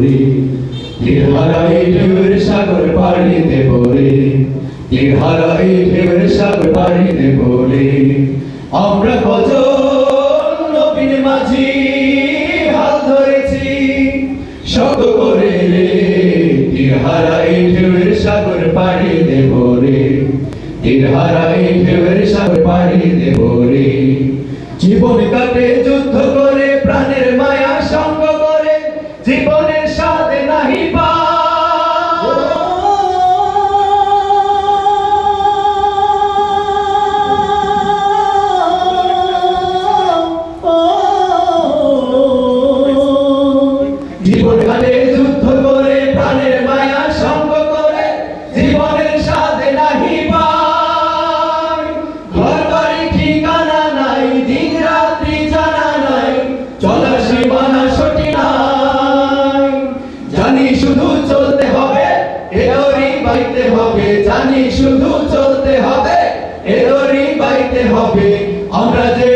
রে তীর হারাই ঢেউয়ের সাগর পাড়ি দেব রে তীর হারাই ঢেউয়ের সাগর পাড়ি দেব রে আমরা কজন নবীন মাঝি হাল ধরেছি শত করে রে তীর হারাই ঢেউয়ের সাগর পাড়ি দেব রে তীর হারাই ঢেউয়ের সাগর পাড়ি দেব রে জীবন কাটে যুদ্ধ করে প্রাণের মায়া সঙ্গ করে জীবনের সাথে নাহি পা জীবন কাটে যুদ্ধ করে প্রাণের মায়া সঙ্গ করে জীবনের সাথে নাহি পাই ঘর বাড়ি ঠিকানা নাই দিন রাত্রি জানা নাই চলার সীমানা সঠিক নাই জানি শুধু চলতে হবে এরই বাইতে হবে জানি শুধু চলতে হবে এরই বাইতে হবে আমরা যে